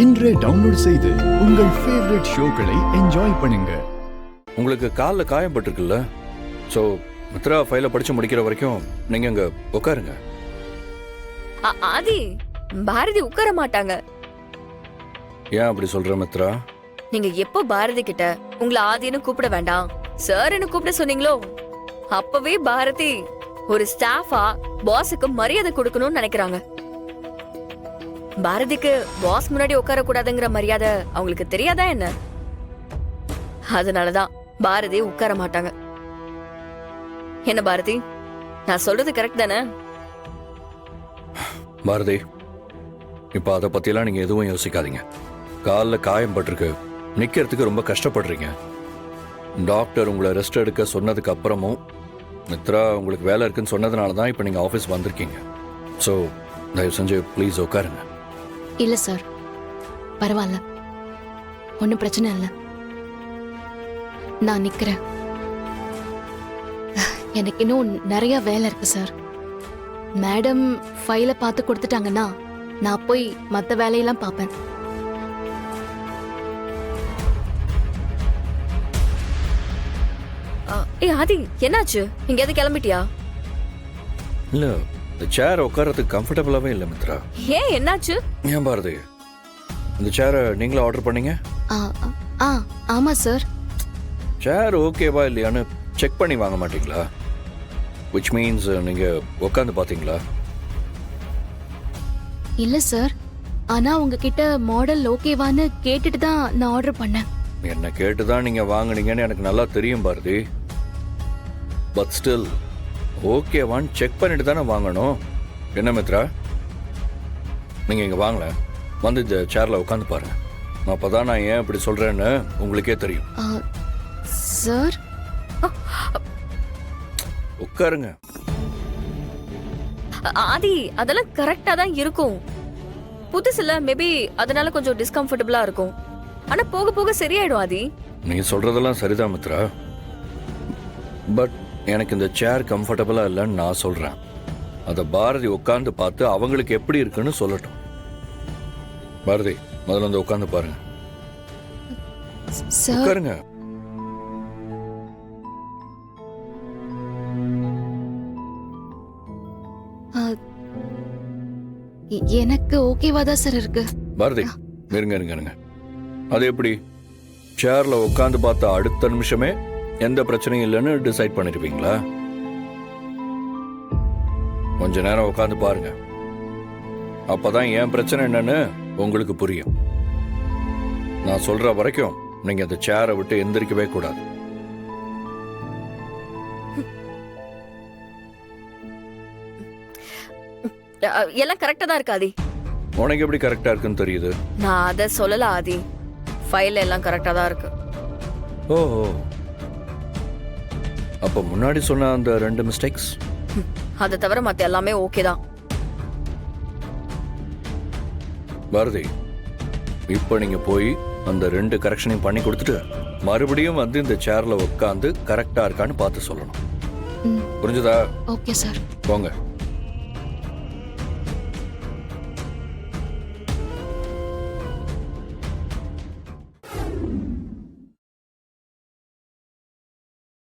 இன்றே டவுன்லோட் செய்து உங்கள் ஃபேவரட் ஷோக்களை என்ஜாய் பண்ணுங்க. உங்களுக்கு காலில் காயப்பட்டிருக்குல்ல, ஸோ மித்ரா ஃபைலை படிச்சு முடிக்கிற வரைக்கும் நீங்க அங்க உட்காருங்க. ஆதி, பாரதி உட்கார மாட்டாங்க. ஏன் அப்படி சொல்ற மித்ரா? நீங்க எப்போ பாரதி கிட்ட உங்களை ஆதின்னு கூப்பிட வேண்டாம் சார்னு கூப்பிட சொன்னீங்களோ அப்பவே பாரதி ஒரு ஸ்டாஃபா பாஸுக்கு மரியாதை கொடுக்கணும்னு நினைக்கிறாங்க. பாரதிக்கு பாஸ் முன்னாடி உட்கார கூடாதுங்கிற மரியாதை அவங்களுக்கு தெரியாதா என்ன? அதனாலதான் பாரதி உட்கார மாட்டாங்க. என்ன பாரதி, நான் சொல்றது கரெக்ட் தானே? பாரதி, இப்போ அதை பத்தியெல்லாம் நீங்க எதுவும் யோசிக்காதீங்க. காலில் காயம் பட்டிருக்கு, நிக்கிறதுக்கு ரொம்ப கஷ்டப்படுறீங்க. டாக்டர் உங்களை ரெஸ்ட் எடுக்க சொன்னதுக்கு அப்புறமும் மித்ரா உங்களுக்கு வேலை இருக்குன்னு சொன்னதுனால தான் இப்போ நீங்கள் ஆஃபீஸ் வந்திருக்கீங்க. ஸோ தயவு செஞ்சு ப்ளீஸ் உட்காருங்க. இல்லை சார், பரவாயில்ல, ஒன்றும் பிரச்சனை இல்லை, நான் நிற்கிறேன். எனக்கு இன்னும் நிறைய வேலை இருக்கு சார். மேடம் ஃபைலை பார்த்து கொடுத்துட்டாங்கன்னா நான் போய் மற்ற வேலையெல்லாம் பார்ப்பேன். ஆதி, என்னாச்சு? எங்கேயாவது கிளம்பிட்டியா? இல்லை, இந்த சேர் உட்காரத்துக்கு கம்ஃபர்டபுளாகவே இல்லை மித்ரா. ஏன், என்னாச்சு? ஏன் பாரதி, இந்த சேரை நீங்களே ஆர்டர் பண்ணீங்க? ஆமாம் சார். சேர் ஓகேவா இல்லையான்னு செக் பண்ணி வாங்க மாட்டீங்களா? விச் மீன்ஸ் நீங்கள் உட்காந்து பார்த்தீங்களா? இல்லை சார், ஆனால் உங்ககிட்ட மாடல் ஓகேவான்னு கேட்டுட்டு தான் நான் ஆர்டர் பண்ணேன். என்ன கேட்டு தான் நீங்கள் வாங்கினீங்கன்னு எனக்கு நல்லா தெரியும் பாரதி. பட் ஸ்டில் ஓகேவான்னு செக் பண்ணிட்டு தானே வாங்கணும். என்ன மித்ரா, நீங்கள் இங்கே வாங்கல, வந்து இந்த சேரில் உட்காந்து பாருங்க. அப்போ தான் நான் ஏன் இப்படி சொல்கிறேன்னு உங்களுக்கே தெரியும். சார், உட்காருங்க. ஆதி, அதெல்லாம் கரெக்டா தான் இருக்கும். புதுசுல மேபி அதனால கொஞ்சம் டிஸ்கம்ஃபர்டபுளா இருக்கும். ஆனா போக போக சரியாயிடும் ஆதி. நீ சொல்றதெல்லாம் சரிதான் மித்ரா, பட் எனக்கு இந்த சேர் கம்ஃபர்டபுளா இல்லைன்னு நான் சொல்றேன். அதை பாரதி உட்காந்து பார்த்து அவங்களுக்கு எப்படி இருக்குன்னு சொல்லட்டும். பாரதி, முதல்ல வந்து உட்காந்து பாருங்க. சார், உட்காருங்க. எனக்கு ஓகேவா தான் சார் இருக்கு. பாரதி, இருங்க இருங்க இருங்க. அது எப்படி? சேர்ல உட்காந்து பார்த்த அடுத்த நிமிஷமே எந்த பிரச்சனையும் இல்லைன்னு டிசைட் பண்ணிருப்பீங்களா? கொஞ்ச நேரம் உட்காந்து பாருங்க, அப்பதான் என் பிரச்சனை என்னன்னு உங்களுக்கு புரியும். நான் சொல்ற வரைக்கும் நீங்க அந்த சேரை விட்டு எந்திரிக்கவே கூடாது. எல்லாம் கரெக்டா தான் இருக்கு ஆதி. உனக்கு எப்படி கரெக்டா இருக்குன்னு தெரியுது? நான் அத சொல்லல ஆதி, ஃபைல் எல்லாம் கரெக்டா தான் இருக்கு. ஓ, அப்ப முன்னாடி சொன்ன அந்த 2 மிஸ்டேக்ஸ்? அதை தவிர மத்த எல்லாமே ஓகே தான். பாரதி, இப்ப நீங்க போய் அந்த 2 கரெக்ஷனையும் பண்ணி கொடுத்துட்டு மறுபடியும் வந்து இந்த சேர்ல உட்காந்து கரெக்டா இருக்கான்னு பார்த்து சொல்லணும். புரிஞ்சுதா? Okay sir. போங்க.